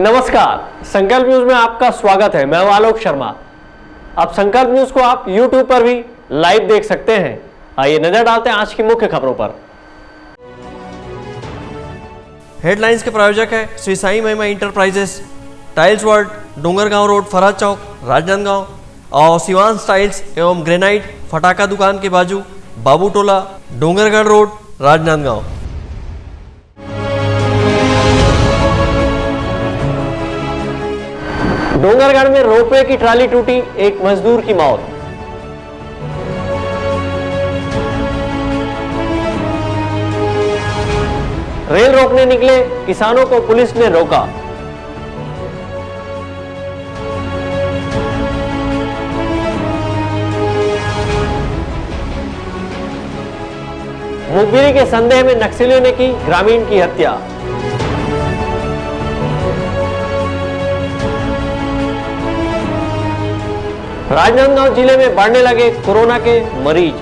नमस्कार, संकल्प न्यूज में आपका स्वागत है। मैं हूं आलोक शर्मा। अब संकल्प न्यूज को आप YouTube पर भी लाइव देख सकते हैं। आइए नजर डालते हैं आज की मुख्य खबरों पर। हेडलाइंस के प्रायोजक है Shri Sai Mahima enterprises, tiles world, Dongargaon road, Faraz Chowk, Rajnandgaon और शिवांश टाइल्स एवं ग्रेनाइट फटाका दुकान के बाजू, बाबू टोला, डोंगरगढ़ रोड, राजनांदगांव। डोंगरगढ़ में रोपवे की ट्राली टूटी, एक मजदूर की मौत। रेल रोकने निकले किसानों को पुलिस ने रोका। मुखबिरी के संदेह में नक्सलियों ने की ग्रामीण की हत्या। राजनांदगांव जिले में बढ़ने लगे कोरोना के मरीज।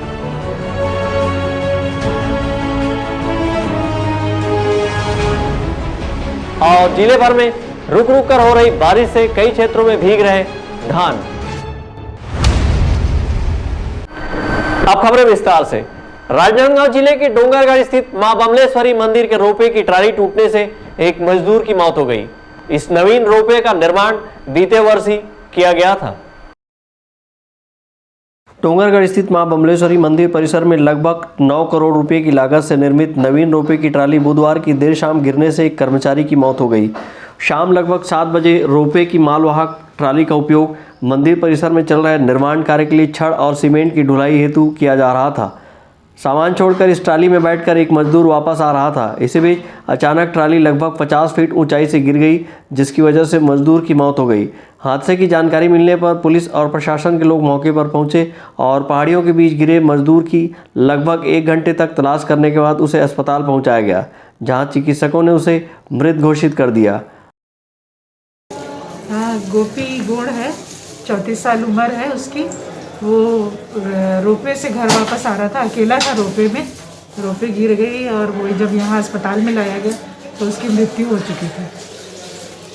और जिले भर में रुक रुक कर हो रही बारिश से कई क्षेत्रों में भीग रहे धान। अब खबरें विस्तार से। राजनांदगांव जिले के डोंगरगढ़ स्थित मां बमलेश्वरी मंदिर के रोपवे की ट्राली टूटने से एक मजदूर की मौत हो गई। इस नवीन रोपवे का निर्माण बीते वर्ष ही किया गया था। डोंगरगढ़ स्थित मां बमलेश्वरी मंदिर परिसर में लगभग 9 करोड़ रुपए की लागत से निर्मित नवीन रोपवे की ट्राली बुधवार की देर शाम गिरने से एक कर्मचारी की मौत हो गई। शाम लगभग 7 बजे रोपवे की मालवाहक ट्राली का उपयोग मंदिर परिसर में चल रहे निर्माण कार्य के लिए छड़ और सीमेंट की ढुलाई हेतु किया जा रहा था। सामान छोड़कर इस ट्राली में बैठकर एक मजदूर वापस आ रहा था। इसी बीच अचानक ट्राली लगभग 50 फीट ऊंचाई से गिर गई, जिसकी वजह से मजदूर की मौत हो गई। हादसे की जानकारी मिलने पर पुलिस और प्रशासन के लोग मौके पर पहुंचे और पहाड़ियों के बीच गिरे मजदूर की लगभग 1 घंटे तक तलाश करने के बाद उसे अस्पताल पहुंचाया गया, जहां चिकित्सकों ने उसे मृत घोषित कर दिया। गोपी गोड़ है, 34 साल उम्र है उसकी। वो रोपवे से घर वापस आ रहा था, अकेला था रोपवे में। रोपवे गिर गई और वो जब यहाँ अस्पताल में लाया गया तो उसकी मृत्यु हो चुकी थी।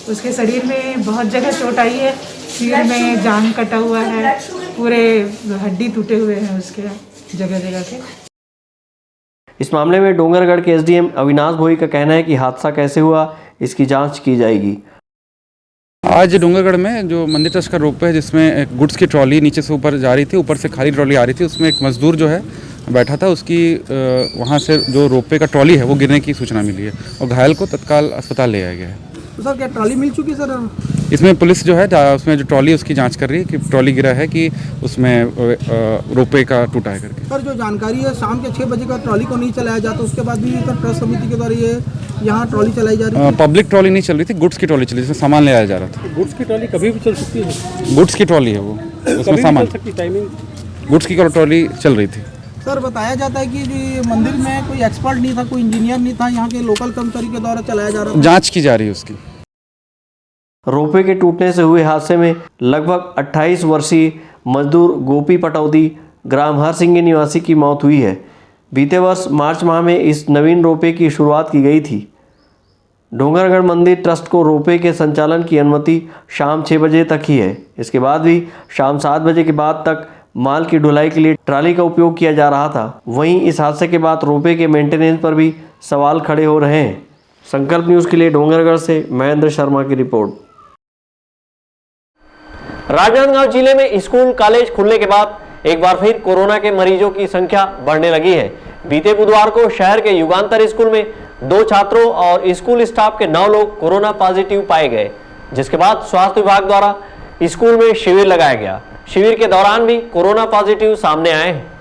उसके शरीर में बहुत जगह चोट आई है, सिर में जांग कटा हुआ है, पूरे हड्डी टूटे हुए हैं उसके जगह जगह के। इस मामले में डोंगरगढ़ के एसडीएम अविनाश भोई का कहना है कि हादसा कैसे हुआ, इसकी जांच की जाएगी। आज डोंगरगढ़ में जो मंदिर ट्रस्ट का रोपवे है, जिसमें एक गुड्स की ट्रॉली नीचे से ऊपर जा रही थी, ऊपर से खाली ट्रॉली आ रही थी, उसमें एक मजदूर जो है बैठा था। उसकी वहाँ से जो रोपवे का ट्रॉली है वो गिरने की सूचना मिली है और घायल को तत्काल अस्पताल ले आया गया है। तो सर क्या ट्रॉली मिल चुकी है सर? इसमें पुलिस जो है उसमें जो ट्रॉली उसकी जांच कर रही है कि ट्रॉली गिरा है कि उसमें रोपवे का टूटा है करके। सर जो जानकारी है, शाम के 6 बजे का ट्रॉली को नहीं चलाया जाता, उसके बाद भी सर ट्रस्ट समिति के द्वारा ये यहाँ ट्रॉली चलाई जा रही है। पब्लिक ट्रॉली नहीं चल रही थी, गुड्स की ट्रॉली चली, जिसमें सामान ले आया जा रहा था। गुड्स की ट्रॉली कभी भी चल सकती है? गुड्स की ट्रॉली है वो, उसमें सामान, गुड्स की ट्रॉली चल रही थी। सर बताया जाता है कि जो मंदिर में कोई एक्सपर्ट नहीं था, कोई इंजीनियर नहीं था, यहाँ के लोकल कर्मचारी के द्वारा चलाया जा रहा था। जाँच की जा रही है उसकी। रोपवे के टूटने से हुए हादसे में लगभग 28 वर्षीय मजदूर गोपी पटौदी ग्राम हरसिंगे निवासी की मौत हुई है। बीते वर्ष मार्च माह में इस नवीन रोपवे की शुरुआत की गई थी। डोंगरगढ़ मंदिर ट्रस्ट को रोपवे के संचालन की अनुमति शाम 6 बजे तक ही है। इसके बाद भी शाम 7 बजे के बाद तक माल की ढुलाई के लिए ट्राली का उपयोग किया जा रहा था। वहीं इस हादसे के बाद रोपवे के मेंटेनेंस पर भी सवाल खड़े हो रहे हैं। संकल्प न्यूज़ के लिए डोंगरगढ़ से महेंद्र शर्मा की रिपोर्ट। राजनांदगांव जिले में स्कूल कॉलेज खुलने के बाद एक बार फिर कोरोना के मरीजों की संख्या बढ़ने लगी है। बीते बुधवार को शहर के युगांतर स्कूल में 2 छात्रों और स्कूल स्टाफ के 9 लोग कोरोना पॉजिटिव पाए गए, जिसके बाद स्वास्थ्य विभाग द्वारा स्कूल में शिविर लगाया गया। शिविर के दौरान भी कोरोना पॉजिटिव सामने आए हैं।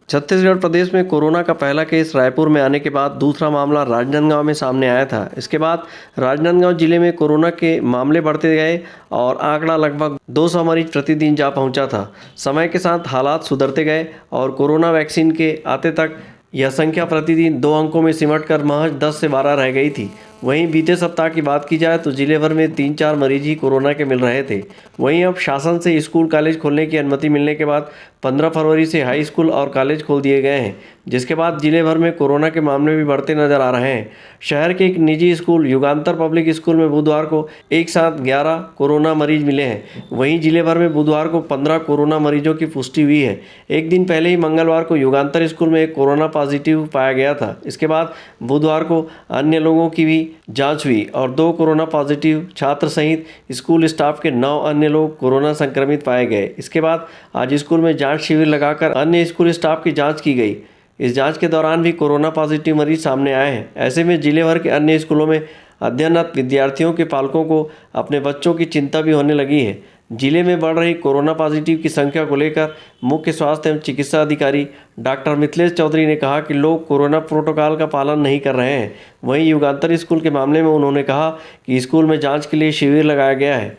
छत्तीसगढ़ प्रदेश में कोरोना का पहला केस रायपुर में आने के बाद दूसरा मामला राजनांदगांव में सामने आया था। इसके बाद राजनांदगांव जिले में कोरोना के मामले बढ़ते गए और आंकड़ा लगभग 200 मरीज प्रतिदिन जा पहुंचा था। समय के साथ हालात सुधरते गए और कोरोना वैक्सीन के आते तक यह संख्या प्रतिदिन 2 अंकों में सिमटकर महज 10 से 12 रह गई थी। वहीं बीते सप्ताह की बात की जाए तो जिले भर में 3-4 मरीज ही कोरोना के मिल रहे थे। वहीं अब शासन से स्कूल कॉलेज खोलने की अनुमति मिलने के बाद 15 फरवरी से हाई स्कूल और कॉलेज खोल दिए गए हैं। जिसके बाद जिले भर में कोरोना के मामले भी बढ़ते नजर आ रहे हैं। शहर के एक निजी स्कूल युगांतर पब्लिक स्कूल में बुधवार को एक साथ 11 कोरोना मरीज मिले हैं। वहीं जिले भर में बुधवार को 15 कोरोना मरीजों की पुष्टि हुई है। एक दिन पहले ही मंगलवार को युगांतर स्कूल में एक कोरोना पॉजिटिव पाया गया था। इसके बाद बुधवार को अन्य लोगों की भी जांच हुई और 2 कोरोना पॉजिटिव छात्र सहित स्कूल स्टाफ के 9 अन्य लोग कोरोना संक्रमित पाए गए। इसके बाद आज स्कूल में जांच शिविर लगाकर अन्य स्कूल स्टाफ की जांच की गई। इस जांच के दौरान भी कोरोना पॉजिटिव मरीज सामने आए हैं। ऐसे में जिले भर के अन्य स्कूलों में अध्ययनरत विद्यार्थियों के पालकों को अपने बच्चों की चिंता भी होने लगी है। जिले में बढ़ रही कोरोना पॉजिटिव की संख्या को लेकर मुख्य स्वास्थ्य एवं चिकित्सा अधिकारी डॉक्टर मिथिलेश चौधरी ने कहा कि लोग कोरोना प्रोटोकॉल का पालन नहीं कर रहे हैं। वहीं युगांतर स्कूल के मामले में उन्होंने कहा कि स्कूल में जांच के लिए शिविर लगाया गया है।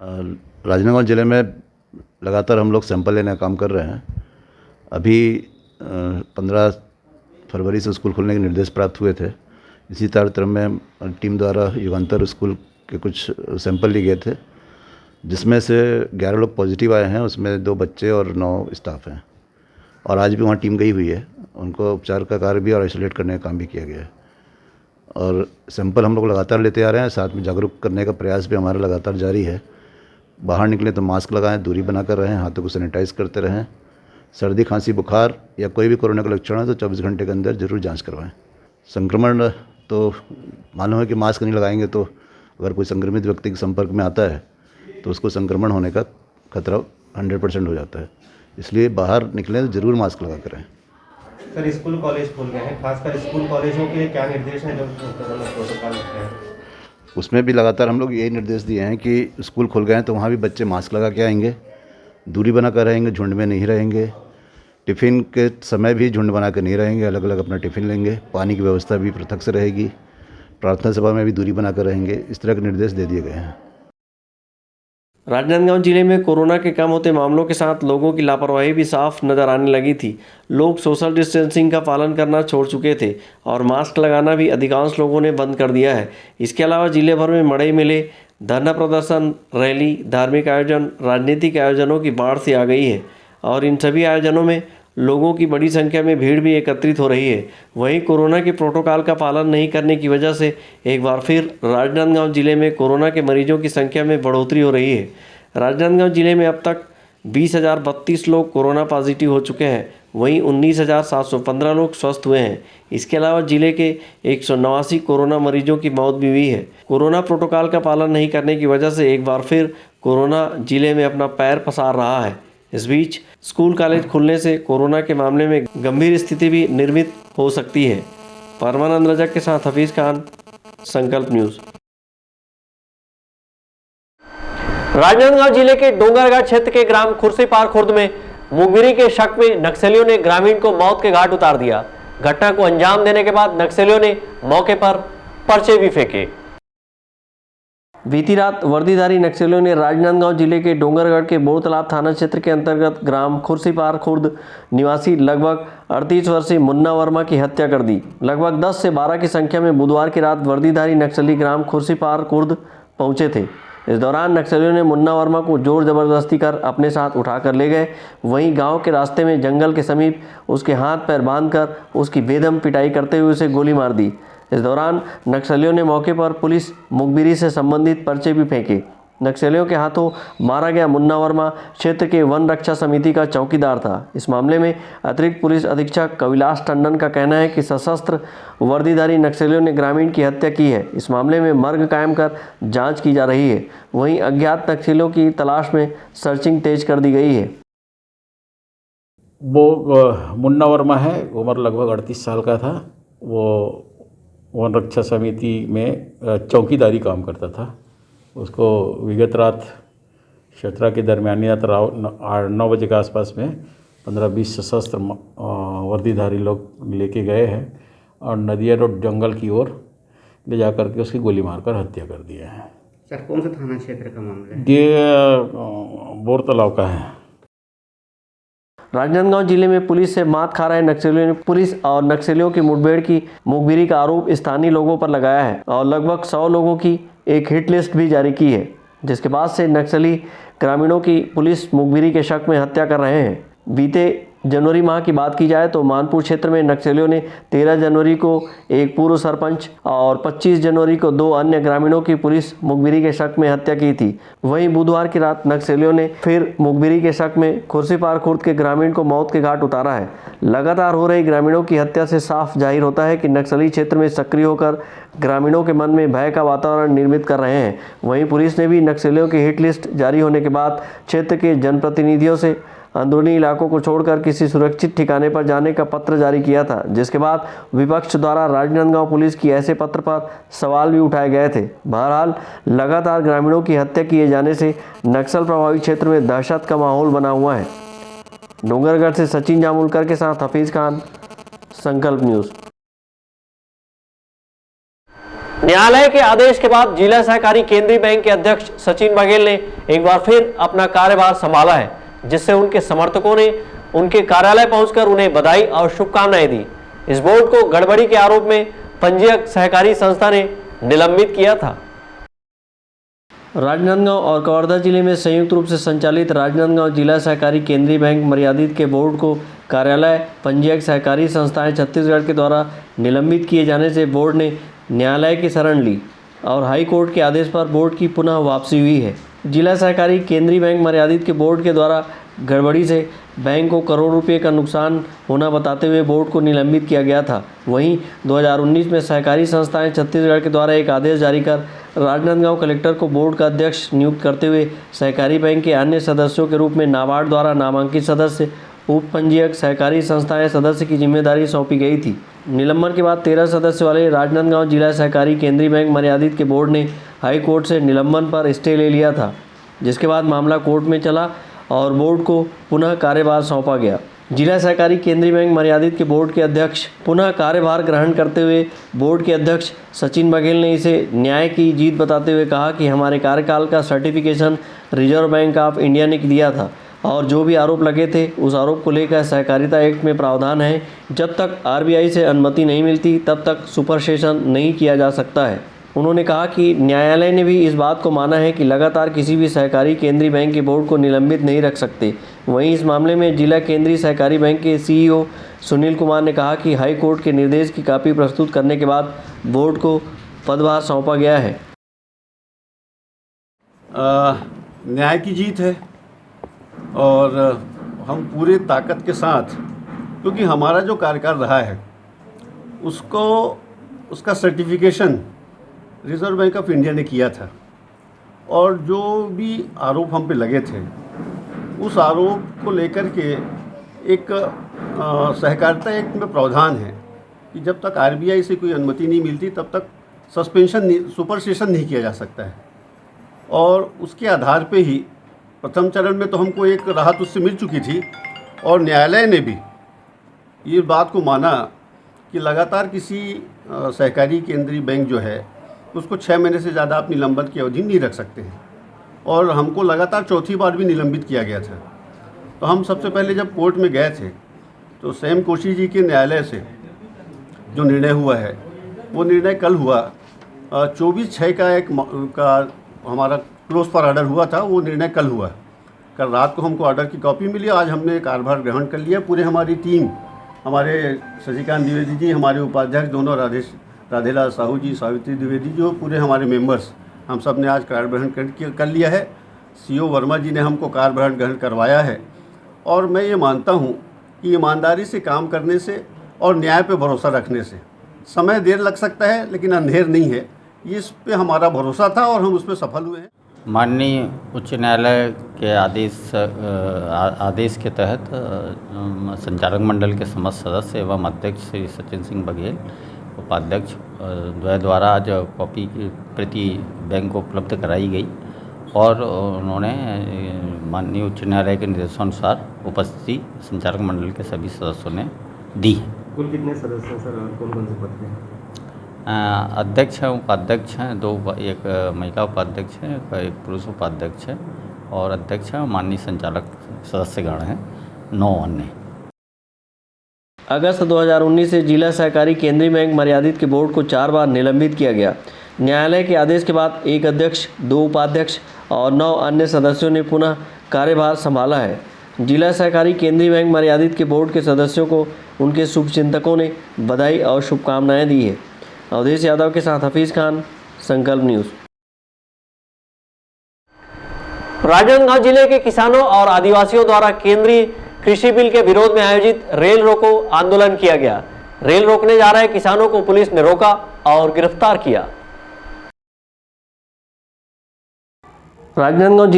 राजनांदगांव जिले में लगातार हम लोग सैंपल लेने का काम कर रहे हैं। अभी 15 फरवरी से स्कूल खोलने के निर्देश प्राप्त हुए थे। इसी तारतम्य में टीम द्वारा युगांतर स्कूल के कुछ सैंपल लिए गए थे, जिसमें से 11 लोग पॉजिटिव आए हैं। उसमें 2 बच्चे और 9 स्टाफ हैं और आज भी वहाँ टीम गई हुई है। उनको उपचार का कार्य भी और आइसोलेट करने का काम भी किया गया है और सैंपल हम लोग लगातार लेते आ रहे हैं। साथ में जागरूक करने का प्रयास भी हमारा लगातार जारी है। बाहर निकले तो मास्क लगाएं, दूरी बनाकर रहें, हाथों को सैनिटाइज करते रहें। सर्दी खांसी बुखार या कोई भी कोरोना का लक्षण है तो 24 घंटे के अंदर जरूर जांच करवाएं। संक्रमण तो मालूम है कि मास्क नहीं लगाएंगे तो अगर कोई संक्रमित व्यक्ति के संपर्क में आता है तो उसको संक्रमण होने का खतरा 100% हो जाता है। इसलिए बाहर निकलें तो ज़रूर मास्क लगा कर रहें। सर, स्कूल कॉलेज खुल गए हैं, खासकर स्कूल कॉलेजों के लिए क्या निर्देश हैं जो कोरोना प्रोटोकॉल रखते हैं? उसमें भी लगातार हम लोग यही निर्देश दिए हैं कि स्कूल खुल गए हैं तो वहाँ भी बच्चे मास्क लगा के आएंगे, दूरी बना कर रहेंगे, झुंड में नहीं रहेंगे। टिफ़िन के समय भी झुंड बना कर नहीं रहेंगे, अलग अलग अपना टिफ़िन लेंगे। पानी की व्यवस्था भी पृथक से रहेगी। प्रार्थना सभा में भी दूरी बनाकर रहेंगे। इस तरह के निर्देश दे दिए गए हैं। राजनांदगांव जिले में कोरोना के कम होते मामलों के साथ लोगों की लापरवाही भी साफ नजर आने लगी थी। लोग सोशल डिस्टेंसिंग का पालन करना छोड़ चुके थे और मास्क लगाना भी अधिकांश लोगों ने बंद कर दिया है। इसके अलावा जिले भर में मड़ई मेले, धरना प्रदर्शन, रैली, धार्मिक आयोजन, राजनीतिक आयोजनों की बाढ़ से आ गई है और इन सभी आयोजनों में लोगों की बड़ी संख्या में भीड़ भी एकत्रित हो रही है। वहीं कोरोना के प्रोटोकॉल का पालन नहीं करने की वजह से एक बार फिर राजनांदगांव जिले में कोरोना के मरीजों की संख्या में बढ़ोतरी हो रही है। राजनांदगांव जिले में अब तक 20,032 लोग कोरोना पॉजिटिव हो चुके हैं। वहीं 19,715 लोग स्वस्थ हुए हैं। इसके अलावा जिले के 189 कोरोना मरीजों की मौत भी हुई है। कोरोना प्रोटोकॉल का पालन नहीं करने की वजह से एक बार फिर कोरोना जिले में अपना पैर पसार रहा है। इस बीच स्कूल कॉलेज खुलने से कोरोना के मामले में गंभीर स्थिति भी निर्मित हो सकती है। परमानंद रजक के साथ हफीज खान, संकल्प न्यूज़। राजनांदगांव जिले के डोंगरगढ़ क्षेत्र के ग्राम खुर्सीपार खुर्द में मुखबिरी के शक में नक्सलियों ने ग्रामीण को मौत के घाट उतार दिया। घटना को अंजाम देने के बाद नक्सलियों ने मौके पर पर्चे भी फेंके। बीती रात वर्दीधारी नक्सलियों ने राजनांदगांव जिले के डोंगरगढ़ के बोरतालाब थाना क्षेत्र के अंतर्गत ग्राम खुर्सीपार खुर्द निवासी लगभग 38 वर्षीय मुन्ना वर्मा की हत्या कर दी। लगभग 10 से 12 की संख्या में बुधवार की रात वर्दीधारी नक्सली ग्राम खुर्सीपार खुर्द पहुंचे थे। इस दौरान नक्सलियों ने मुन्ना वर्मा को जोर जबरदस्ती कर अपने साथ उठाकर ले गए। वहीं गांव के रास्ते में जंगल के समीप उसके हाथ पैर बांधकर उसकी बेदम पिटाई करते हुए उसे गोली मार दी। इस दौरान नक्सलियों ने मौके पर पुलिस मुखबिरी से संबंधित पर्चे भी फेंके। नक्सलियों के हाथों मारा गया मुन्ना वर्मा क्षेत्र के वन रक्षा समिति का चौकीदार था। इस मामले में अतिरिक्त पुलिस अधीक्षक कविलास टंडन का कहना है कि सशस्त्र वर्दीधारी नक्सलियों ने ग्रामीण की हत्या की है। इस मामले में मर्ग कायम कर जांच की जा रही है। वहीं अज्ञात नक्सलियों की तलाश में सर्चिंग तेज कर दी गई है। वो मुन्ना वर्मा है, उम्र लगभग 38 साल का था। वो वन रक्षा समिति में चौकीदारी काम करता था। उसको विगत रात क्षेत्रा के दरमियानी रात 9 बजे के आसपास में 15-20 सशस्त्र वर्दीधारी लोग लेके गए हैं और नदिया रोड जंगल की ओर ले जाकर के उसकी गोली मारकर हत्या कर दिया है। सर, कौन सा थाना क्षेत्र का मामला है? ये बोरतालाब का है। राजनांदगांव जिले में पुलिस से मात खा रहे नक्सलियों ने पुलिस और नक्सलियों की मुठभेड़ की मुखबिरी का आरोप स्थानीय लोगों पर लगाया है और लगभग 100 लोगों की एक हिट लिस्ट भी जारी की है, जिसके बाद से नक्सली ग्रामीणों की पुलिस मुखबिरी के शक में हत्या कर रहे हैं। बीते जनवरी माह की बात की जाए तो मानपुर क्षेत्र में नक्सलियों ने 13 जनवरी को एक पूर्व सरपंच और 25 जनवरी को 2 अन्य ग्रामीणों की पुलिस मुखबिरी के शक में हत्या की थी। वहीं बुधवार की रात नक्सलियों ने फिर मुखबिरी के शक में खुर्सीपार खुर्द के ग्रामीण को मौत के घाट उतारा है। लगातार हो रही ग्रामीणों की हत्या से साफ जाहिर होता है कि नक्सली क्षेत्र में सक्रिय होकर ग्रामीणों के मन में भय का वातावरण निर्मित कर रहे हैं। वहीं पुलिस ने भी नक्सलियों की हिट लिस्ट जारी होने के बाद क्षेत्र के जनप्रतिनिधियों से अंदरूनी इलाकों को छोड़कर किसी सुरक्षित ठिकाने पर जाने का पत्र जारी किया था, जिसके बाद विपक्ष द्वारा राजनांदगांव पुलिस की ऐसे पत्र पर सवाल भी उठाए गए थे। बहरहाल लगातार ग्रामीणों की हत्या किए जाने से नक्सल प्रभावित क्षेत्र में दहशत का माहौल बना हुआ है। डोंगरगढ़ से सचिन जामुलकर के साथ हफीज खान, संकल्प न्यूज। न्यायालय के आदेश के बाद जिला सहकारी केंद्रीय बैंक के अध्यक्ष सचिन बघेल ने एक बार फिर अपना कार्यभार संभाला है, जिससे उनके समर्थकों ने उनके कार्यालय पहुंचकर उन्हें बधाई और शुभकामनाएं दी। इस बोर्ड को गड़बड़ी के आरोप में पंजीयक सहकारी संस्था ने निलंबित किया था। राजनांदगांव और कवर्धा जिले में संयुक्त रूप से संचालित राजनांदगांव जिला सहकारी केंद्रीय बैंक मर्यादित के बोर्ड को कार्यालय पंजीयक सहकारी संस्थाएं छत्तीसगढ़ के द्वारा निलंबित किए जाने से बोर्ड ने न्यायालय की शरण ली और हाई कोर्ट के आदेश पर बोर्ड की पुनः वापसी हुई है। जिला सहकारी केंद्रीय बैंक मर्यादित के बोर्ड के द्वारा गड़बड़ी से बैंक को करोड़ रुपए का नुकसान होना बताते हुए बोर्ड को निलंबित किया गया था। वहीं 2019 में सहकारी संस्थाएं छत्तीसगढ़ के द्वारा एक आदेश जारी कर राजनांदगांव कलेक्टर को बोर्ड का अध्यक्ष नियुक्त करते हुए सहकारी बैंक के अन्य सदस्यों के रूप में नाबार्ड द्वारा नामांकित सदस्य, उप पंजीयक सहकारी संस्थाएं सदस्य की जिम्मेदारी सौंपी गई थी। निलंबन के बाद 13 सदस्य वाले राजनांदगांव जिला सहकारी केंद्रीय बैंक मर्यादित के बोर्ड ने हाई कोर्ट से निलंबन पर स्टे ले लिया था, जिसके बाद मामला कोर्ट में चला और बोर्ड को पुनः कार्यभार सौंपा गया। जिला सहकारी केंद्रीय बैंक मर्यादित के बोर्ड के अध्यक्ष पुनः कार्यभार ग्रहण करते हुए बोर्ड के अध्यक्ष सचिन बघेल ने इसे न्याय की जीत बताते हुए कहा कि हमारे कार्यकाल का certification reserve bank of India ने दिया था और जो भी आरोप लगे थे उस आरोप को लेकर सहकारिता एक्ट में प्रावधान है, जब तक आरबीआई से अनुमति नहीं मिलती तब तक सुपरसेशन नहीं किया जा सकता है। उन्होंने कहा कि न्यायालय ने भी इस बात को माना है कि लगातार किसी भी सहकारी केंद्रीय बैंक के बोर्ड को निलंबित नहीं रख सकते। वहीं इस मामले में जिला केंद्रीय सहकारी बैंक के सीईओ सुनील कुमार ने कहा कि हाई कोर्ट के निर्देश की कॉपी प्रस्तुत करने के बाद बोर्ड को पदभार सौंपा गया है। न्याय की जीत है और हम पूरे ताकत के साथ, क्योंकि हमारा जो कार्यकाल रहा है उसका certification reserve bank of India ने किया था और जो भी आरोप हम पे लगे थे उस आरोप को लेकर के एक सहकारिता एक्ट में प्रावधान है कि जब तक आरबीआई से कोई अनुमति नहीं मिलती तब तक सुपरसेशन नहीं किया जा सकता है। और उसके आधार पे ही प्रथम चरण में तो हमको एक राहत उससे मिल चुकी थी और न्यायालय ने भी ये बात को माना कि लगातार किसी सहकारी केंद्रीय बैंक जो है उसको 6 महीने से ज़्यादा आप निलंबन की अवधि नहीं रख सकते हैं और हमको लगातार चौथी बार भी निलंबित किया गया था। तो हम सबसे पहले जब कोर्ट में गए थे तो सैम कोशी जी के न्यायालय से जो निर्णय हुआ है वो निर्णय कल हुआ। 24/6 का हमारा क्लोज फॉर ऑर्डर हुआ था, वो निर्णय कल हुआ। कल रात को हमको ऑर्डर की कॉपी मिली, आज हमने कार्यभार ग्रहण कर लिया। पूरे हमारी टीम, हमारे शशिकांत द्विवेदी जी, हमारे उपाध्यक्ष दोनों राधेलाल साहू जी, सावित्री द्विवेदी जी, पूरे हमारे मेंबर्स, हम सब ने आज कार्यग्रहण कर लिया है। सीओ वर्मा जी ने हमको कार्यभार ग्रहण करवाया है और मैं ये मानता हूँ कि ईमानदारी से काम करने से और न्याय पे भरोसा रखने से समय देर लग सकता है लेकिन अंधेर नहीं है। इस पे हमारा भरोसा था और हम उस पर सफल हुए हैं। माननीय उच्च न्यायालय के आदेश के तहत संचालक मंडल के समस्त सदस्य एवं अध्यक्ष श्री सचिन सिंह बघेल, उपाध्यक्ष द्वय द्वारा आज कॉपी की प्रति बैंक को उपलब्ध कराई गई और उन्होंने माननीय उच्च न्यायालय के निर्देशानुसार उपस्थिति संचालक मंडल के सभी सदस्यों ने दी। कुल कितने सदस्य हैं सर और कौन-कौन से पद हैं? अध्यक्ष हैं, उपाध्यक्ष हैं, एक महिला उपाध्यक्ष हैं, एक पुरुष उपाध्यक्ष है और अध्यक्ष हैं, माननीय संचालक सदस्यगण हैं, 9 अन्य। अगस्त 2019 से जिला सहकारी केंद्रीय बैंक मर्यादित के बोर्ड को 4 बार निलंबित किया गया। न्यायालय के आदेश के बाद एक अध्यक्ष, 2 उपाध्यक्ष और 9 अन्य सदस्यों ने पुनः कार्यभार संभाला है। जिला सहकारी केंद्रीय बैंक मर्यादित के बोर्ड के सदस्यों को उनके शुभचिंतकों ने बधाई और शुभकामनाएं दी है। अवधेश यादव के साथ हफीज खान, संकल्प न्यूज़। राजनांदगांव जिले के किसानों और आदिवासियों द्वारा केंद्रीय कृषि बिल के विरोध में आयोजित रेल रोको आंदोलन किया गया। रेल रोकने जा रहे किसानों को पुलिस ने रोका और गिरफ्तार किया। राजनांदगांव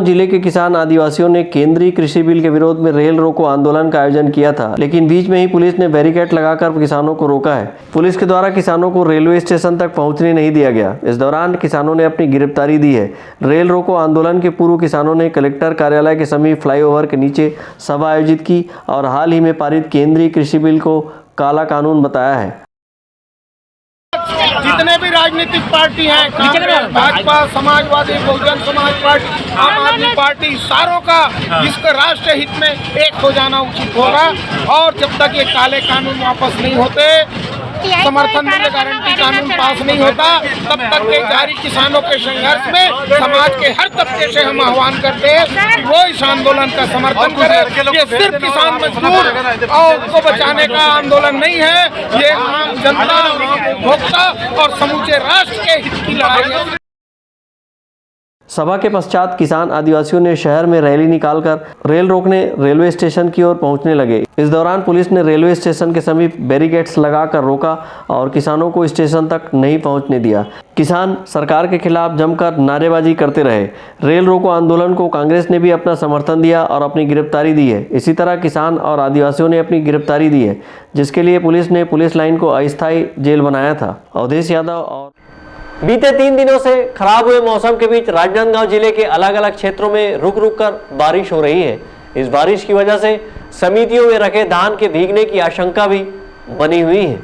जिले के किसान आदिवासियों ने केंद्रीय कृषि बिल के विरोध में रेल रोको आंदोलन का आयोजन किया था, लेकिन बीच में ही पुलिस ने बैरिकेड लगाकर किसानों को रोका है। पुलिस के द्वारा किसानों को रेलवे स्टेशन तक पहुंचने नहीं दिया गया। इस दौरान किसानों ने अपनी गिरफ्तारी दी है। रेल रोको आंदोलन के पूर्व किसानों ने कलेक्टर कार्यालय के समीप फ्लाईओवर के नीचे सभा आयोजित की और हाल ही में पारित केंद्रीय कृषि बिल को काला कानून बताया है। जितने भी राजनीतिक पार्टी हैं, कांग्रेस, भाजपा, समाजवादी, बहुजन समाज पार्टी, आम आदमी पार्टी, सारों का इसके राष्ट्रीय हित में एक हो जाना उचित होगा। और जब तक ये काले कानून वापस नहीं होते, समर्थन मूल्य गारंटी कानून पास नहीं होता, तब तक के जारी किसानों के संघर्ष में समाज के हर तबके से हम आह्वान करते हैं कि वो इस आंदोलन का समर्थन करें। ये सिर्फ किसान मजदूर और को बचाने का आंदोलन नहीं है, ये आम जनता, आम उपभोक्ता और समूचे राष्ट्र के हित की लड़ाई है। सभा के पश्चात किसान आदिवासियों ने शहर में रैली निकालकर रेल रोकने रेलवे स्टेशन की ओर पहुंचने लगे। इस दौरान पुलिस ने रेलवे स्टेशन के समीप बैरिकेड्स लगाकर रोका और किसानों को स्टेशन तक नहीं पहुंचने दिया। किसान सरकार के खिलाफ जमकर नारेबाजी करते रहे। रेल रोको आंदोलन को कांग्रेस ने भी अपना समर्थन दिया और अपनी गिरफ्तारी दी है। इसी तरह किसान और आदिवासियों ने अपनी गिरफ्तारी दी है, जिसके लिए पुलिस ने पुलिस लाइन को अस्थायी जेल बनाया था। अवधेश यादव और बीते 3 दिनों से खराब हुए मौसम के बीच राजनांदगांव जिले के अलग अलग क्षेत्रों में रुक रुक कर बारिश हो रही है। इस बारिश की वजह से समितियों में रखे धान के भीगने की आशंका भी बनी हुई है।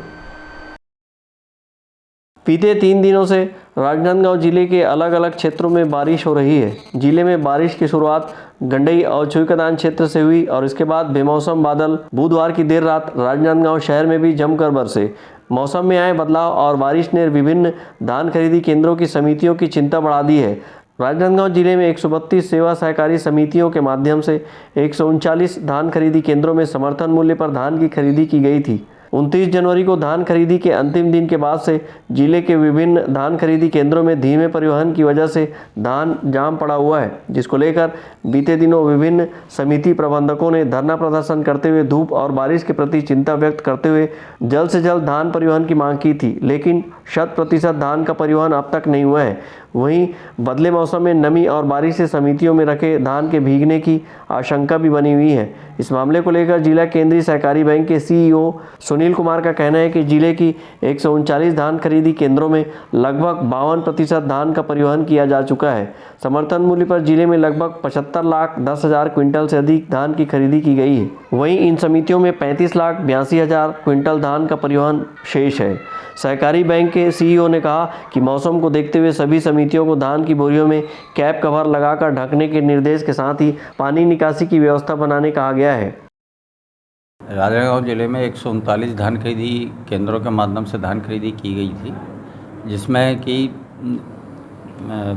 बीते 3 दिनों से राजनांदगांव जिले के अलग अलग क्षेत्रों में बारिश हो रही है। जिले में बारिश की शुरुआत गंडई और छुईकदान क्षेत्र से हुई और इसके बाद बेमौसम बादल बुधवार की देर रात राजनांदगांव शहर में भी जमकर बरसे। मौसम में आए बदलाव और बारिश ने विभिन्न धान खरीदी केंद्रों की समितियों की चिंता बढ़ा दी है। राजनांदगांव जिले में 132 सेवा सहकारी समितियों के माध्यम से 139 धान खरीदी केंद्रों में समर्थन मूल्य पर धान की खरीदी की गई थी। 29 जनवरी को धान खरीदी के अंतिम दिन के बाद से जिले के विभिन्न धान खरीदी केंद्रों में धीमे परिवहन की वजह से धान जाम पड़ा हुआ है, जिसको लेकर बीते दिनों विभिन्न समिति प्रबंधकों ने धरना प्रदर्शन करते हुए धूप और बारिश के प्रति चिंता व्यक्त करते हुए जल्द से जल्द धान परिवहन की मांग की थी, लेकिन 100% धान का परिवहन अब तक नहीं हुआ है। वहीं बदले मौसम में नमी और बारिश से समितियों में रखे धान के भीगने की आशंका भी बनी हुई है। इस मामले को लेकर जिला केंद्रीय सहकारी बैंक के सीईओ सुनील कुमार का कहना है कि जिले की 139 धान खरीदी केंद्रों में लगभग 52% धान का परिवहन किया जा चुका है। समर्थन मूल्य पर जिले में लगभग 75,10,000 क्विंटल से अधिक धान की खरीदी की गई है। वहीं इन समितियों में 35,82,000 क्विंटल धान का परिवहन शेष है। सहकारी बैंक के सीईओ ने कहा कि मौसम को देखते हुए सभी समितियों को धान की बोरियों में कैप कवर लगाकर ढकने के निर्देश के साथ ही पानी निकासी की व्यवस्था बनाने कहा गया है। राजनांदगांव जिले में 139 धान खरीदी केंद्रों के माध्यम से धान खरीदी की गई थी, जिसमें कि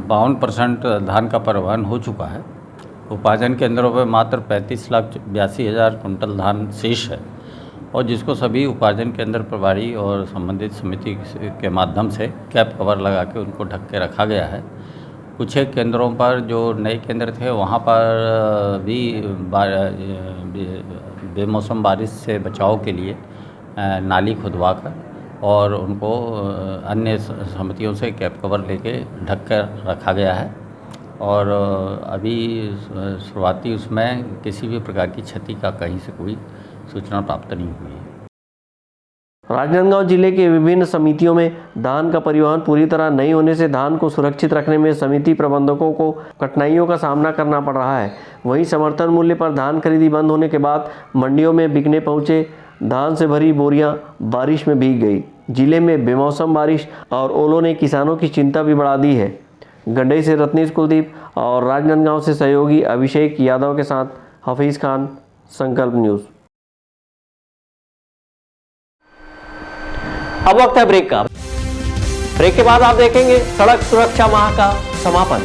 52% धान का परिवहन हो चुका है। उपार्जन केंद्रों पर मात्र 35,82,000 कुंटल धान शेष है और जिसको सभी उपार्जन केंद्र प्रभारी और संबंधित समिति के माध्यम से कैप कवर लगा के उनको ढक के रखा गया है। कुछ एक केंद्रों पर जो नए केंद्र थे वहाँ पर भी बेमौसम बारिश से बचाव के लिए नाली खुदवा कर और उनको अन्य समितियों से कैप कवर लेके ढक कर रखा गया है और अभी शुरुआती उसमें किसी भी प्रकार की क्षति का कहीं से कोई सूचना प्राप्त नहीं हुई है। राजनांदगांव जिले के विभिन्न समितियों में धान का परिवहन पूरी तरह नहीं होने से धान को सुरक्षित रखने में समिति प्रबंधकों को कठिनाइयों का सामना करना पड़ रहा है। वहीं समर्थन मूल्य पर धान खरीदी बंद होने के बाद मंडियों में बिकने पहुंचे धान से भरी बोरियां बारिश में भीग गई। जिले में बेमौसम बारिश और ओलों ने किसानों की चिंता भी बढ़ा दी है। गंडई से रत्नेश कुलदीप और राजनांदगांव से सहयोगी अभिषेक यादव के साथ हफीज खान, संकल्प न्यूज़। अब वक्त है ब्रेक का। ब्रेक के बाद आप देखेंगे सड़क सुरक्षा माह का समापन।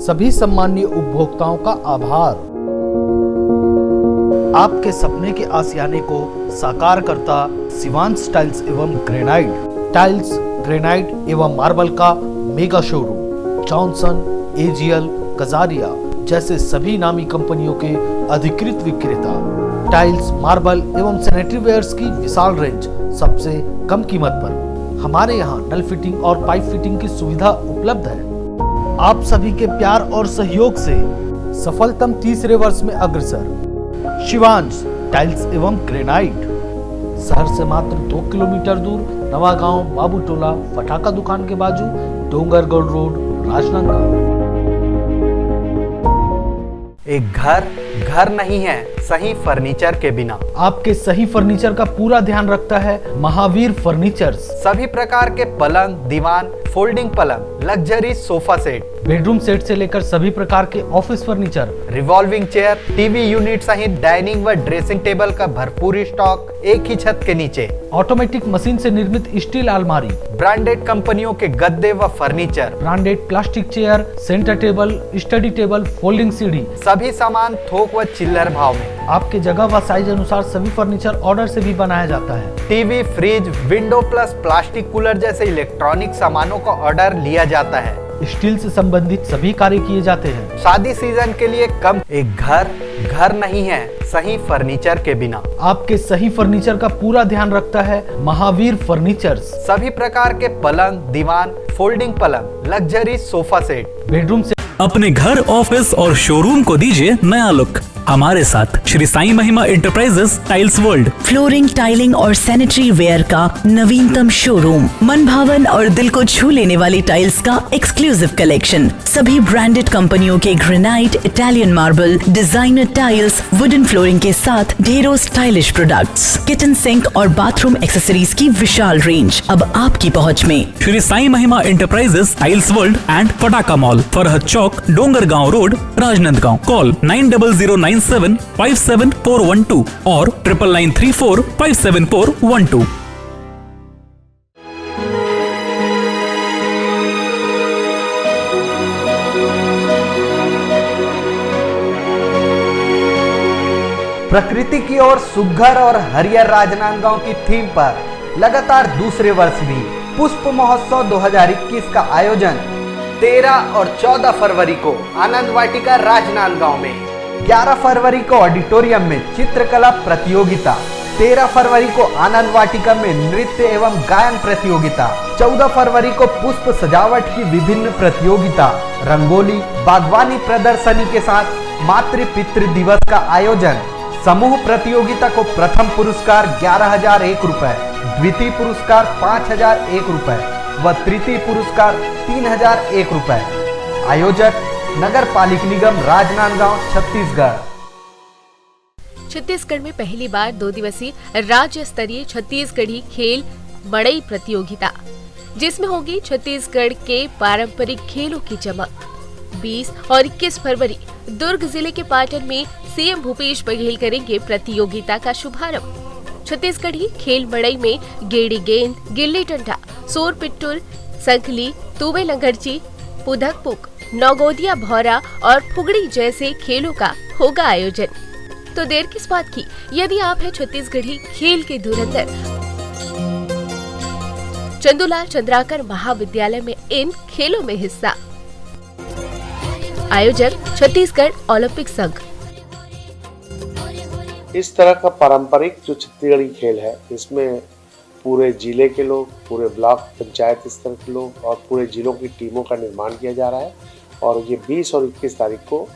सभी सम्मानीय उपभोक्ताओं का आभार। आपके सपने के आशियाने को साकार करता शिवांश टाइल्स एवं ग्रेनाइट। टाइल्स, ग्रेनाइट एवं मार्बल का mega showroom. Johnson, AGL, Kajaria जैसे सभी नामी कंपनियों के अधिकृत विक्रेता। टाइल्स, मार्बल एवं सैनिटरी वेयर्स की विशाल रेंज सबसे कम कीमत पर। हमारे यहाँ नल फिटिंग और पाइप फिटिंग की सुविधा उपलब्ध है। आप सभी के प्यार और सहयोग से सफलतम तीसरे वर्ष में अग्रसर। शिवांश टाइल्स एवं ग्रेनाइट, शहर से मात्र 2 किलोमीटर दूर, नवागांव बाबूटोला फटाका दुकान के बाजू, डोंगरगढ़ रोड, राजनांदगांव। एक घर नहीं है सही फर्नीचर के बिना। आपके सही फर्नीचर का पूरा ध्यान रखता है महावीर फर्नीचर्स। सभी प्रकार के पलंग, दीवान, फोल्डिंग पलंग, luxury sofa set, bedroom set से लेकर सभी प्रकार के office furniture, revolving chair, TV unit सहित डाइनिंग व ड्रेसिंग टेबल का भरपूर स्टॉक एक ही छत के नीचे। ऑटोमेटिक मशीन से निर्मित स्टील अलमारी, ब्रांडेड कंपनियों के गद्दे व furniture, branded plastic chair, centre table, study table, folding सीढ़ी, सभी सामान थोक व चिल्लर भाव में। आपके जगह व साइज अनुसार सभी फर्नीचर ऑर्डर से भी बनाया जाता है। TV, fridge, window plus plastic cooler जैसे इलेक्ट्रॉनिक सामानों का ऑर्डर लिया जाता है। स्टील से संबंधित सभी कार्य किए जाते हैं। शादी सीजन के लिए कम। एक घर नहीं है सही फर्नीचर के बिना। आपके सही फर्नीचर का पूरा ध्यान रखता है महावीर फर्नीचर्स। सभी प्रकार के पलंग, दीवान, फोल्डिंग पलंग, लग्जरी सोफा सेट, बेडरूम से। अपने घर, ऑफिस और शोरूम को दीजिए नया लुक हमारे साथ। श्री साईं महिमा enterprises tiles world. Flooring, tiling और सैनिटरी वेयर का नवीनतम शोरूम। मन भावन और दिल को छू लेने वाली टाइल्स का एक्सक्लूसिव कलेक्शन। सभी ब्रांडेड कंपनियों के granite, Italian marble, designer tiles, wooden flooring के साथ ढेरों स्टाइलिश प्रोडक्ट्स, किचन सिंक और बाथरूम एक्सेसरीज की विशाल रेंज अब आपकी पहुंच में। श्री साईं महिमा एंटरप्राइजेस टाइल्स वर्ल्ड एंड फटाका मॉल, फरहद चौक, डोंगरगांव रोड, राजनांदगांव। कॉल 9009975412 और 9994574412। प्रकृति की ओर सुघर और हरियर राजनांदगांव की थीम पर लगातार दूसरे वर्ष भी पुष्प महोत्सव 2021 का आयोजन 13 और 14 फरवरी को आनंद वाटिका राजनांदगांव में, 11 फरवरी को ऑडिटोरियम में चित्रकला प्रतियोगिता, 13 फरवरी को आनंद वाटिका में नृत्य एवं गायन प्रतियोगिता, 14 फरवरी को पुष्प सजावट की विभिन्न प्रतियोगिता, रंगोली, बागवानी प्रदर्शनी के साथ मातृ पितृ दिवस का आयोजन। समूह प्रतियोगिता को प्रथम पुरस्कार 11,001 रुपए, द्वितीय पुरस्कार 5,001 रुपए व तृतीय पुरस्कार 3,001 रुपए। आयोजक नगर पालिक निगम राजनांदगांव, छत्तीसगढ़। छत्तीसगढ़ में पहली बार 2 दिवसीय राज्य स्तरीय छत्तीसगढ़ी खेल मड़ई प्रतियोगिता, जिसमें होगी छत्तीसगढ़ के पारंपरिक खेलों की चमक। 20 और 21 फरवरी दुर्ग जिले के पाटन में सीएम भूपेश बघेल करेंगे प्रतियोगिता का शुभारंभ। छत्तीसगढ़ी खेल मड़ई में गेड़ी गेंद, गिल्ली डंडा, सोर पिट्टुल, संखली, तुवे लंगड़ची, पुधक पुक, नौगोदिया भौरा और फुगड़ी जैसे खेलों का होगा आयोजन। तो देर किस बात की, यदि आप है छत्तीसगढ़ी खेल के धुरंधर, चंदूलाल चंद्राकर महाविद्यालय में इन खेलों में हिस्सा। आयोजक छत्तीसगढ़ ओलंपिक संघ। इस तरह का पारंपरिक जो छत्तीसगढ़ी खेल है, इसमें पूरे जिले के लोग, पूरे ब्लॉक पंचायत स्तर के लोग और पूरे जिलों की टीमों का निर्माण किया जा रहा है। और ये 20 और 21 तारीख को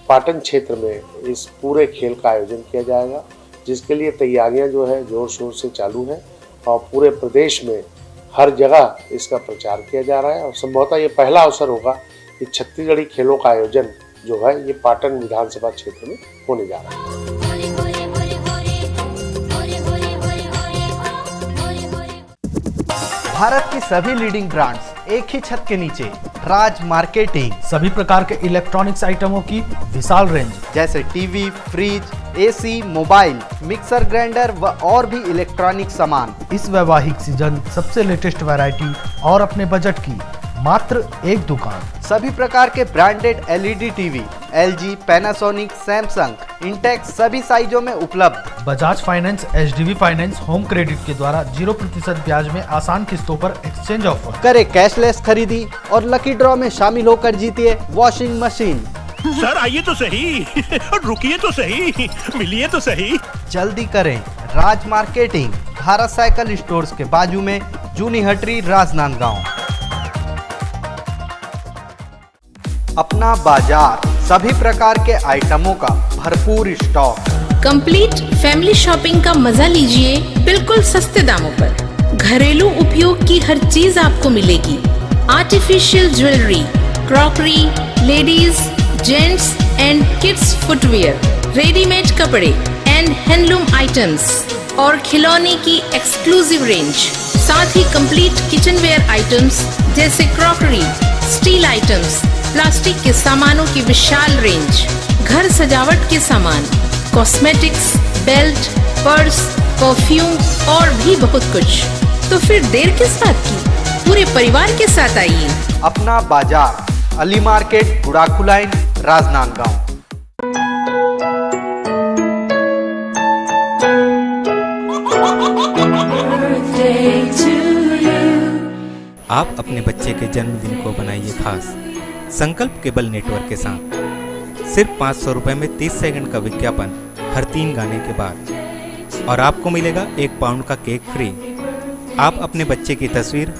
पाटन क्षेत्र में इस पूरे खेल का आयोजन किया जाएगा, जिसके लिए तैयारियां जो है जोर शोर से चालू है और पूरे प्रदेश में हर जगह इसका प्रचार किया जा रहा है। और संभवतः ये पहला अवसर होगा कि छत्तीसगढ़ी खेलों का आयोजन जो है ये पाटन विधानसभा क्षेत्र में होने जा रहा है। भारत की सभी लीडिंग ब्रांड्स एक ही छत के नीचे। राज मार्केटिंग। सभी प्रकार के इलेक्ट्रॉनिक्स आइटमों की विशाल रेंज, जैसे TV, fridge, AC, mobile, mixer grinder व और भी इलेक्ट्रॉनिक सामान। इस वैवाहिक सीजन सबसे लेटेस्ट वैरायटी और अपने बजट की मात्र एक दुकान। सभी प्रकार के branded LED TV LG, Panasonic, Samsung, Intex सभी साइजों में उपलब्ध। Bajaj finance, HDB finance home credit के द्वारा 0% ब्याज में आसान किस्तों पर एक्सचेंज ऑफर। करे कैशलेस खरीदी और लकी ड्रॉ में शामिल होकर जीतिए वॉशिंग मशीन। सर आइए तो सही रुकिए तो सही, मिलिए तो सही। जल्दी करें, राज मार्केटिंग, भारत साइकिल स्टोर्स के बाजू में, जूनी हटरी, राजनांदगांव। अपना बाजार, सभी प्रकार के आइटमों का भरपूर स्टॉक। कंप्लीट फैमिली शॉपिंग का मजा लीजिए बिल्कुल सस्ते दामों पर। घरेलू उपयोग की हर चीज आपको मिलेगी। Artificial jewellery, crockery, ladies, gents and kids footwear, readymade कपड़े एंड हैंडलूम आइटम्स और खिलौने की एक्सक्लूसिव रेंज। साथ ही कंप्लीट किचनवेयर आइटम्स जैसे क्रॉकरी, स्टील आइटम्स, प्लास्टिक के सामानों की विशाल रेंज, घर सजावट के सामान, कॉस्मेटिक्स, बेल्ट, पर्स, परफ्यूम और भी बहुत कुछ। तो फिर देर किस बात की, पूरे परिवार के साथ आइए। अपना बाजार, अली मार्केट, गुड़ाखू लाइन, राजनांदगांव। आप अपने बच्चे के जन्मदिन को बनाइए खास संकल्प केबल नेटवर्क के साथ। सिर्फ 500 रुपये में 30 सेकंड का विज्ञापन हर 3 गाने के बाद और आपको मिलेगा 1 पाउंड का केक फ्री। आप अपने बच्चे की तस्वीर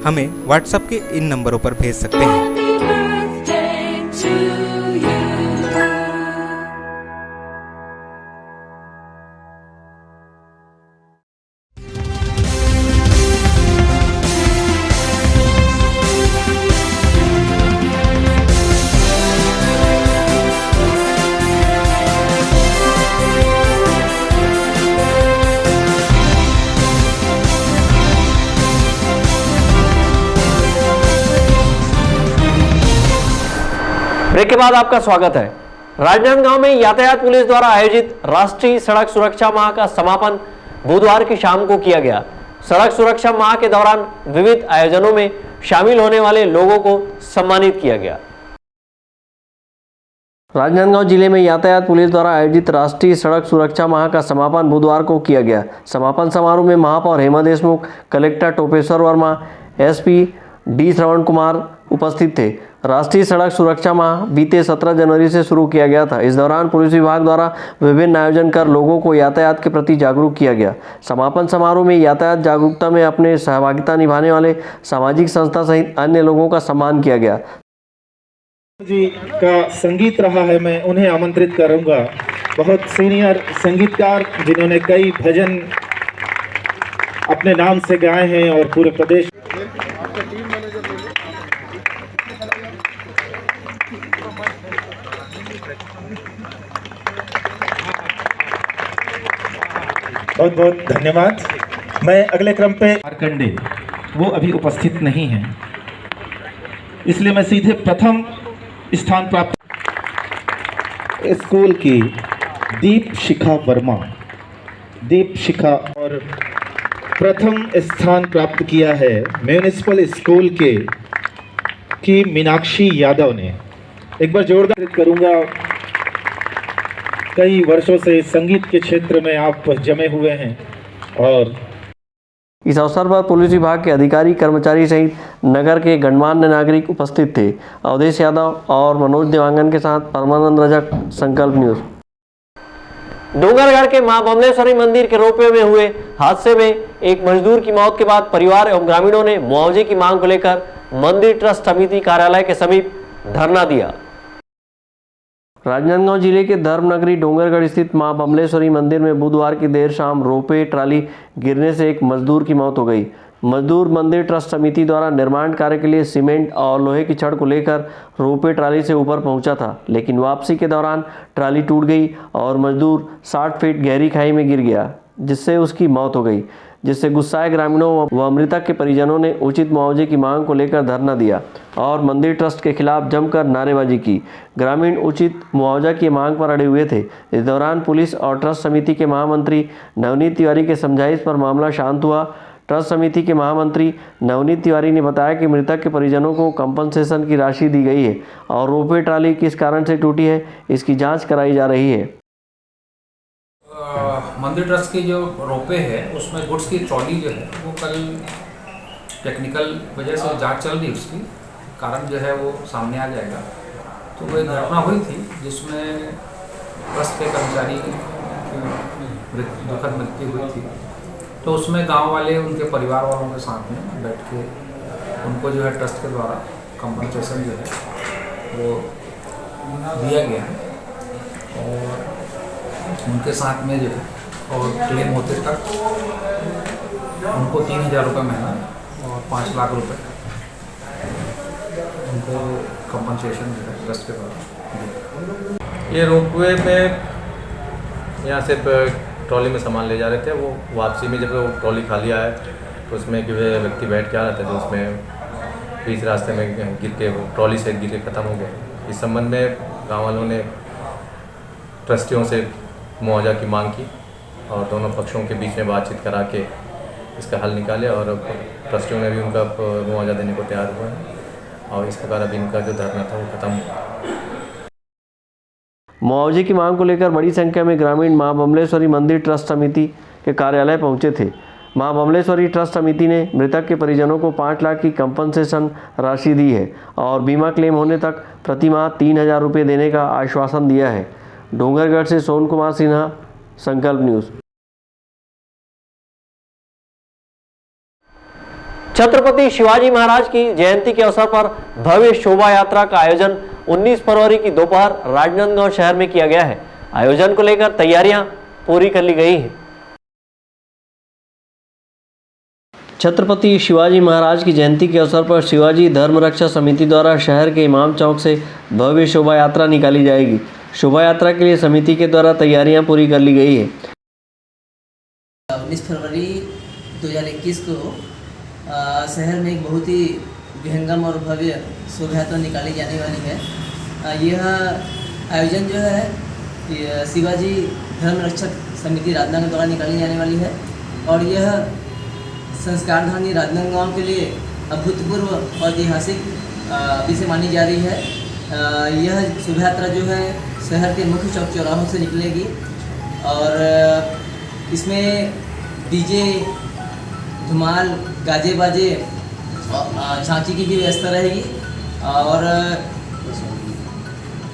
हमें व्हाट्सएप के इन नंबरों पर भेज सकते हैं। ब्रेक के बाद आपका स्वागत है। राजनांदगांव में यातायात पुलिस द्वारा आयोजित राष्ट्रीय सड़क सुरक्षा माह का समापन बुधवार की शाम को किया गया। सड़क सुरक्षा माह के दौरान विविध आयोजनों में शामिल होने वाले लोगों को सम्मानित किया गया। राजनांदगांव जिले में यातायात पुलिस द्वारा आयोजित राष्ट्रीय सड़क सुरक्षा माह का समापन बुधवार को किया गया। समापन समारोह में महापौर Hema Deshmukh, collector Topeshwar Verma, SP D Shravan Kumar उपस्थित थे। राष्ट्रीय सड़क सुरक्षा माह बीते 17 जनवरी से शुरू किया गया था। इस दौरान पुलिस विभाग द्वारा विभिन्न आयोजन कर लोगों को यातायात के प्रति जागरूक किया गया। समापन समारोह में यातायात जागरूकता में अपने सहभागिता निभाने वाले सामाजिक संस्था सहित अन्य लोगों का सम्मान किया गया। जी का संगीत रहा है, मैं उन्हें आमंत्रित करूंगा। बहुत सीनियर संगीतकार जिन्होंने कई भजन अपने नाम से गाए हैं और पूरे प्रदेश। बहुत बहुत धन्यवाद। मैं अगले क्रम पे मार्कंडे, वो अभी उपस्थित नहीं हैं, इसलिए मैं सीधे प्रथम स्थान प्राप्त स्कूल की दीप शिखा वर्मा, दीप शिखा, और प्रथम स्थान प्राप्त किया है म्यूनिसिपल स्कूल की मीनाक्षी यादव ने। एक बार जोरदार करूंगा। कई वर्षों से संगीत के क्षेत्र में आप जमे हुए हैं और इस अवसर पर पुलिस विभाग के अधिकारी, कर्मचारी सहित नगर के गणमान्य नागरिक उपस्थित थे। अवधेश यादव और मनोज देवांगन के साथ परमानंद रजक, संकल्प न्यूज। डोंगरगढ़ के मां बमलेश्वरी मंदिर के रोपवे में हुए हादसे में एक मजदूर की मौत के बाद परिवार एवं ग्रामीणों ने मुआवजे की मांग को लेकर मंदिर ट्रस्ट समिति कार्यालय के समीप धरना दिया। राजनांदगांव जिले के धर्मनगरी डोंगरगढ़ स्थित मां बमलेश्वरी मंदिर में बुधवार की देर शाम रोपवे ट्राली गिरने से एक मजदूर की मौत हो गई। मजदूर मंदिर ट्रस्ट समिति द्वारा निर्माण कार्य के लिए सीमेंट और लोहे की छड़ को लेकर रोपवे ट्राली से ऊपर पहुंचा था, लेकिन वापसी के दौरान ट्राली टूट गई और मजदूर 60 फीट गहरी खाई में गिर गया, जिससे उसकी मौत हो गई। जिससे गुस्साए ग्रामीणों व मृतक के परिजनों ने उचित मुआवजे की मांग को लेकर धरना दिया और मंदिर ट्रस्ट के खिलाफ जमकर नारेबाजी की। ग्रामीण उचित मुआवजा की मांग पर अड़े हुए थे। इस दौरान पुलिस और ट्रस्ट समिति के महामंत्री नवनीत तिवारी के समझाइश पर मामला शांत हुआ। ट्रस्ट समिति के महामंत्री नवनीत तिवारी ने बताया कि मृतक के परिजनों को कंपनसेशन की राशि दी गई है और रोपवे ट्राली किस कारण से टूटी है इसकी जांच कराई जा रही है। मंदिर ट्रस्ट की जो रोपवे है उसमें गुड्स की ट्रॉली जो है वो कल टेक्निकल वजह से जांच चल रही, उसकी कारण जो है वो सामने आ जाएगा। तो वो एक घटना हुई थी जिसमें ट्रस्ट के कर्मचारी की दुखद मृत्यु हुई थी। तो उसमें गांव वाले उनके परिवार वालों के साथ में बैठ के उनको जो है ट्रस्ट के द्वारा कंपनसेशन जो है वो दिया गया है और उनके साथ में जो है और क्लेम होते तक उनको 3,000 रुपये महीना और 5 लाख रुपए उनको कंपनसेशन जो है ट्रस्ट के द्वारा। ये रोपवे में यहाँ से ट्रॉली में सामान ले जा रहे थे, वो वापसी में जब वो ट्रॉली खाली आया तो उसमें कि व्यक्ति बैठ के आ रहे थे, तो उसमें बीच रास्ते में गिर के वो ट्रॉली से गिर के ख़त्म हो गया। इस संबंध में गाँव वालों ने ट्रस्टियों से मुआवजा की मांग की और दोनों पक्षों के बीच में बातचीत करा के इसका हल निकाले और ट्रस्टियों ने भी उनका मुआवजा देने को तैयार हुआ है और इस प्रकार अभी इनका जो धरना था वो खत्म हुआ। मुआवजे की मांग को लेकर बड़ी संख्या में ग्रामीण मां बमलेश्वरी मंदिर ट्रस्ट समिति के कार्यालय पहुंचे थे। मां बमलेश्वरी ट्रस्ट समिति ने मृतक के परिजनों को 5 लाख की कंपनसेशन राशि दी है और बीमा क्लेम होने तक प्रति माह 3,000 रुपये देने का आश्वासन दिया है। डोंगरगढ़ से सोन कुमार सिन्हा, संकल्प न्यूज। छत्रपति शिवाजी महाराज की जयंती के अवसर पर भव्य शोभा यात्रा का आयोजन 19 फरवरी की दोपहर राजनांदगांव शहर में किया गया है। आयोजन को लेकर तैयारियां पूरी कर ली गई हैं। छत्रपति शिवाजी महाराज की जयंती के अवसर पर शिवाजी धर्म रक्षा समिति द्वारा शहर के इमाम चौक से भव्य शोभा यात्रा निकाली जाएगी। शोभा यात्रा के लिए समिति के द्वारा तैयारियां पूरी कर ली गई है। 19 फरवरी 2021 को शहर में एक बहुत ही विहंगम और भव्य शोभा यात्रा निकाली जाने वाली है। यह आयोजन जो है शिवाजी धर्म रक्षक समिति राजनांदगांव द्वारा निकाली जाने वाली है और यह संस्कारधानी राजनांदगांव के लिए अभूतपूर्व और ऐतिहासिक विषय मानी जा रही है। यह शोभा यात्रा जो है शहर के मुख्य चौक चौराहों से निकलेगी और इसमें डीजे, धमाल, गाजे बाजे, झांकी की भी व्यवस्था रहेगी और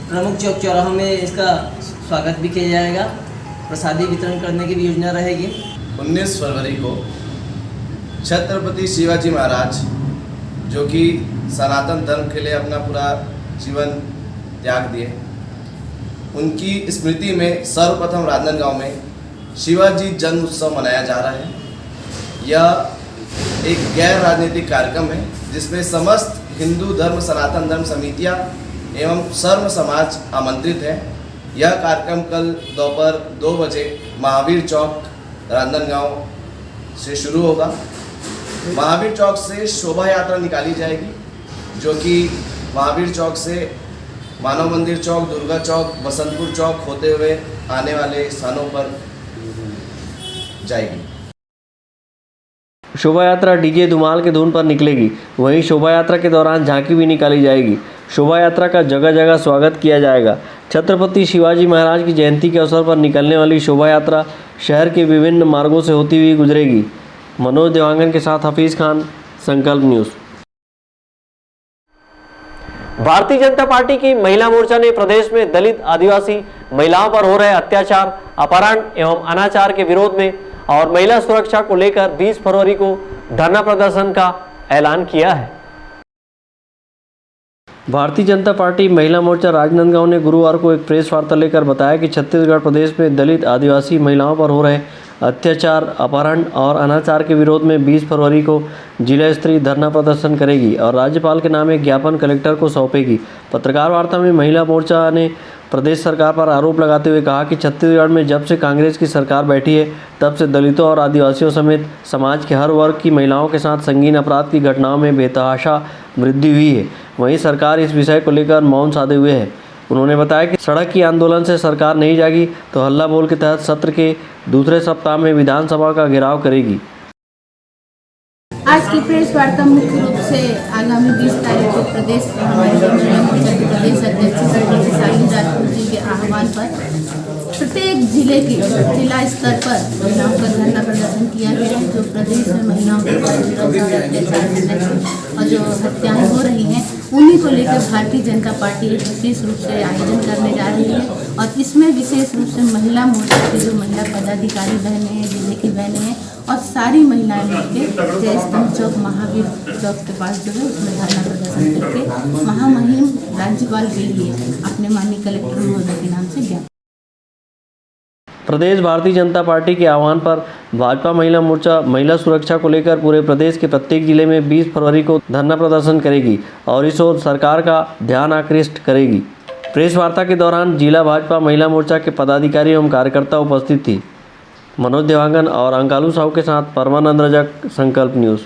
प्रमुख चौक चौराहों में इसका स्वागत भी किया जाएगा। प्रसादी वितरण करने की भी योजना रहेगी। 19 फरवरी को छत्रपति शिवाजी महाराज जो कि सनातन धर्म के लिए अपना पूरा जीवन त्याग दिए, उनकी स्मृति में सर्वप्रथम राजनांदगांव में शिवाजी जन्म उत्सव मनाया जा रहा है। यह एक गैर राजनीतिक कार्यक्रम है जिसमें समस्त हिंदू धर्म सनातन धर्म समितियां एवं सर्व समाज आमंत्रित है। यह कार्यक्रम कल दोपहर 2 बजे महावीर चौक राजनांदगांव से शुरू होगा। महावीर चौक से शोभा यात्रा निकाली जाएगी जो कि महावीर चौक से मानव मंदिर चौक, दुर्गा चौक, बसंतपुर चौक होते हुए आने वाले स्थानों पर जाएगी। शोभा यात्रा डीजे धुमाल के धुन पर निकलेगी। वहीं शोभा यात्रा के दौरान झांकी भी निकाली जाएगी। शोभा यात्रा का जगह जगह स्वागत किया जाएगा। छत्रपति शिवाजी महाराज की जयंती के अवसर पर निकलने वाली शोभा यात्रा शहर के विभिन्न मार्गों से होती हुई गुजरेगी। मनोज देवांगन के साथ हफीज खान, संकल्प न्यूज। भारतीय जनता पार्टी की महिला मोर्चा ने प्रदेश में दलित आदिवासी महिलाओं पर हो रहे अत्याचार, अपहरण एवं अनाचार के विरोध में और महिला सुरक्षा को लेकर 20 फरवरी को धरना प्रदर्शन का ऐलान किया है। भारतीय जनता पार्टी महिला मोर्चा राजनांदगांव ने गुरुवार को एक प्रेस वार्ता लेकर बताया कि छत्तीसगढ़ प्रदेश में दलित आदिवासी महिलाओं पर हो रहे अत्याचार, अपहरण और अनाचार के विरोध में 20 फरवरी को जिला स्तरीय धरना प्रदर्शन करेगी और राज्यपाल के नाम एक ज्ञापन कलेक्टर को सौंपेगी। पत्रकार वार्ता में महिला मोर्चा ने प्रदेश सरकार पर आरोप लगाते हुए कहा कि छत्तीसगढ़ में जब से कांग्रेस की सरकार बैठी है तब से दलितों और आदिवासियों समेत समाज के हर वर्ग की महिलाओं के साथ संगीन अपराध की घटनाओं में बेतहाशा वृद्धि हुई है। वहीं सरकार इस विषय को लेकर मौन साधे हुए है। उन्होंने बताया कि सड़क की आंदोलन से सरकार नहीं जागी तो हल्ला बोल के तहत सत्र के दूसरे सप्ताह में विधानसभा का घेराव करेगी। आज की प्रेस वार्ता मुख्य रूप से आगामी 20 तारीख को प्रदेश प्रदेश अध्यक्ष शालिनी राजपूत जी के आह्वान पर प्रत्येक जिले के जिला स्तर पर महिलाओं का धरना प्रदर्शन किया गया है। जो प्रदेश में महिलाओं के अत्याचार और जो हत्याएं हो रही हैं उन्हीं को लेकर भारतीय जनता पार्टी एक विशेष रूप से आयोजन करने जा रही है और इसमें विशेष रूप से महिला मोर्चा की जो महिला पदाधिकारी बहनें हैं, जिले की बहनें हैं और सारी महिलाएं मिलकर जय स्तंभ चौक महावीर चौक के पास जो है उसमें धरना प्रदर्शन करके महामहिम राज्यपाल के लिए अपने माननीय कलेक्टर महोदय के नाम से ज्ञापन। प्रदेश भारतीय जनता पार्टी के आह्वान पर भाजपा महिला मोर्चा महिला सुरक्षा को लेकर पूरे प्रदेश के प्रत्येक जिले में 20 फरवरी को धरना प्रदर्शन करेगी और इस ओर सरकार का ध्यान आकृष्ट करेगी। प्रेस वार्ता के दौरान जिला भाजपा महिला मोर्चा के पदाधिकारी एवं कार्यकर्ता उपस्थित थी। मनोज देवांगन और अंकालू साहू के साथ परमानंद रजक, संकल्प न्यूज़।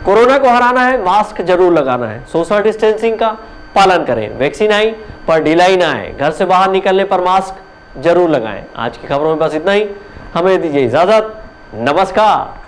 कोरोना को हराना है, मास्क जरूर लगाना है, सोशल डिस्टेंसिंग का पालन करें, वैक्सीन आई पर ढिलाई ना है, घर से बाहर निकलने पर मास्क जरूर लगाएं। आज की खबरों में बस इतना ही, हमें दीजिए इजाजत, नमस्कार।